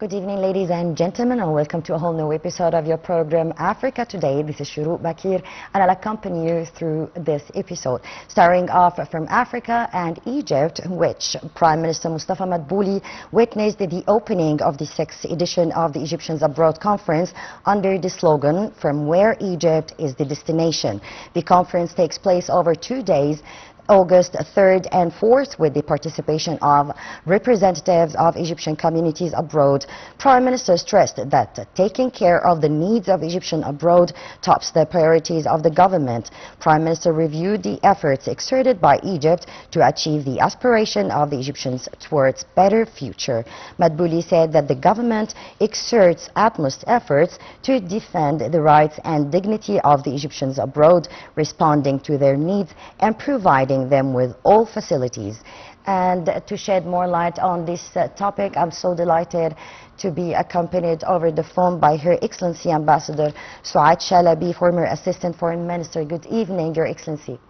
Good evening, ladies and gentlemen, and welcome to a whole new episode of your program Africa Today. This is Shuruk Bakir, and I'll accompany you through this episode. Starting off from Africa and Egypt, in which Prime Minister Mustafa Madbouli witnessed the opening of the 6th edition of the Egyptians Abroad Conference under the slogan, "From where Egypt is the destination." The conference takes place over 2 days, August 3rd and 4th, with the participation of representatives of Egyptian communities abroad. Prime Minister stressed that taking care of the needs of Egyptians abroad tops the priorities of the government. Prime Minister reviewed the efforts exerted by Egypt to achieve the aspiration of the Egyptians towards better future. Madbouli said that the government exerts utmost efforts to defend the rights and dignity of the Egyptians abroad, responding to their needs and providing them with all facilities. And to shed more light on this topic, I'm so delighted to be accompanied over the phone by Her Excellency Ambassador Sou'ad Shalaby, former Assistant Foreign Minister. Good evening, Your Excellency.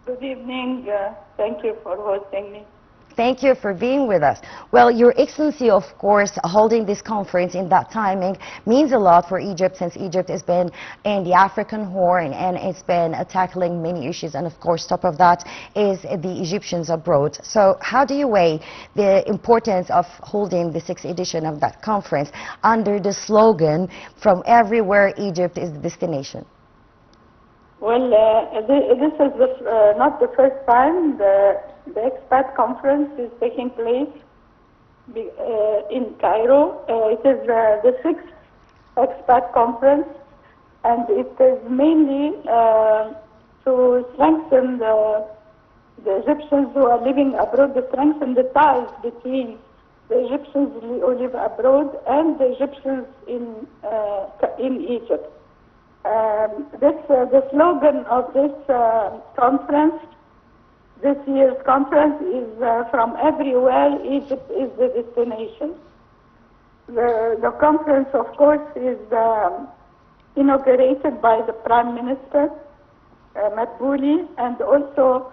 Good evening. Thank you for hosting me. Thank you for being with us. Well, Your Excellency, of course, holding this conference in that timing means a lot for Egypt, since Egypt has been in the African Horn and it's been tackling many issues, and of course, top of that is the Egyptians abroad. So how do you weigh the importance of holding the 6th edition of that conference under the slogan, "From everywhere Egypt is the destination"? Well, this is not the first time the expat conference is taking place in Cairo. It is the 6th expat conference, and it is mainly to strengthen the Egyptians who are living abroad, to strengthen the ties between the Egyptians who live abroad and the Egyptians in Egypt. The slogan of this conference, this year's conference, is "From everywhere Egypt is the destination." The conference, of course, is inaugurated by the Prime Minister Madbouli, and also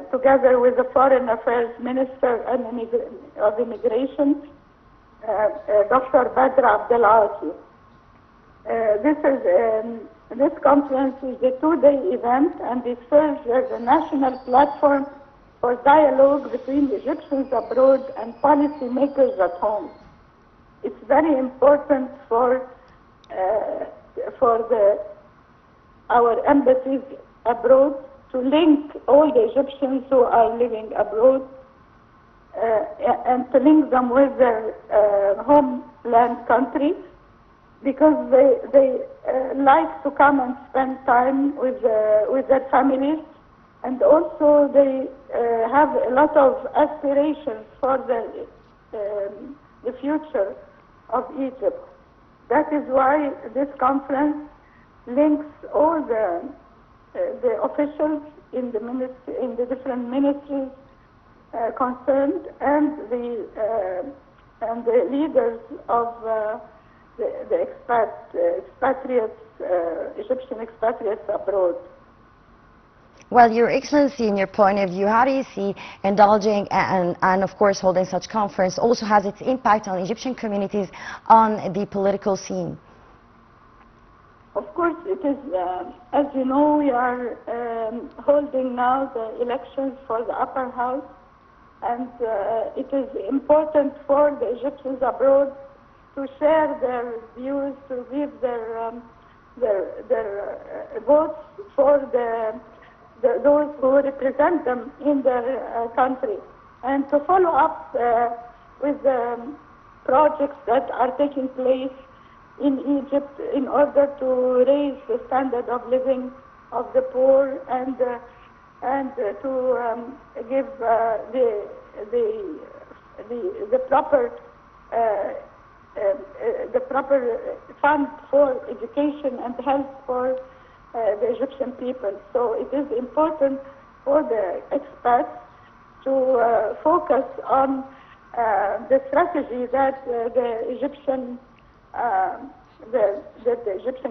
together with the Foreign Affairs Minister and of Immigration, Dr. Badr Abdelati. This conference is a 2-day event, and it serves as a national platform for dialogue between Egyptians abroad and policymakers at home. It's very important for our embassies abroad to link all the Egyptians who are living abroad and to link them with their homeland countries, because they like to come and spend time with their families, and also they have a lot of aspirations for the future of Egypt. That is why this conference links all the officials in the different ministries concerned, and the leaders of the Egyptian expatriates abroad. Well, Your Excellency, in your point of view, how do you see indulging and of course holding such conference also has its impact on Egyptian communities on the political scene? Of course, it is, as you know, we are holding now the elections for the upper house, and it is important for the Egyptians abroad to share their views, to give their votes for those who represent them in their country, and to follow up with the projects that are taking place in Egypt in order to raise the standard of living of the poor, and to give the proper fund for education and health for the Egyptian people. So it is important for the expats to focus on the strategy that the Egyptian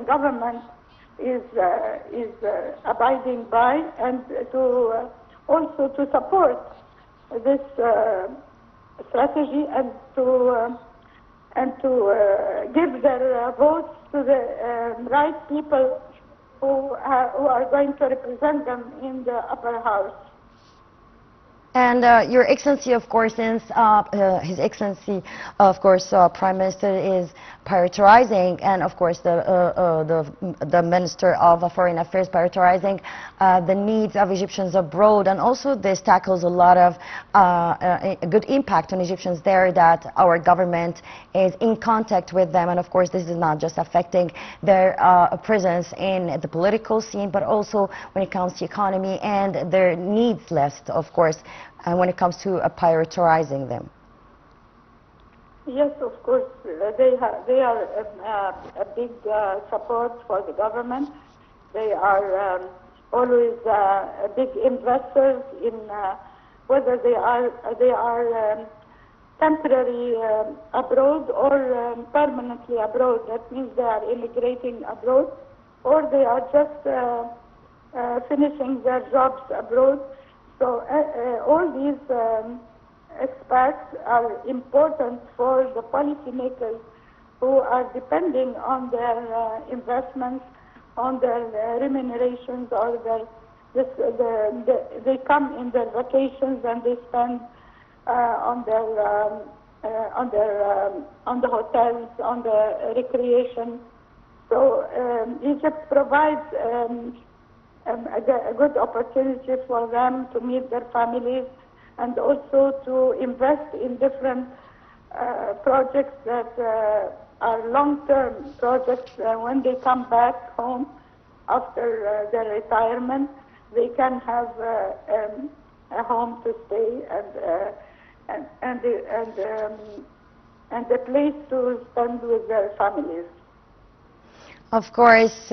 government is abiding by, and to also to support this strategy, and to and to give their votes to the right people who are going to represent them in the upper house. And Your Excellency, of course, since His Excellency, of course, Prime Minister is prioritizing, and of course the Minister of Foreign Affairs prioritizing the needs of Egyptians abroad, and also this tackles a lot of a good impact on Egyptians there, that our government is in contact with them, and of course this is not just affecting their presence in the political scene, but also when it comes to economy and their needs list, of course, and when it comes to prioritizing them. Yes, of course, they are a big support for the government. They are always big investors in whether they are temporary abroad or permanently abroad. That means they are immigrating abroad, or they are just finishing their jobs abroad. So all these expats are important for the policymakers who are depending on their investments, on their remunerations, or they come in their vacations and they spend on the hotels, on the recreation. So Egypt provides a good opportunity for them to meet their families, and also to invest in different projects that are long-term projects. When they come back home after their retirement, they can have a home to stay and a place to spend with their families. Of course,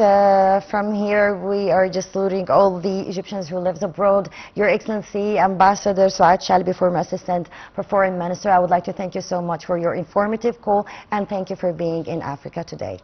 from here we are just saluting all the Egyptians who live abroad. Your Excellency, Ambassador Sou'ad Shalaby, former Assistant for Foreign Minister, I would like to thank you so much for your informative call, and thank you for being in Africa today.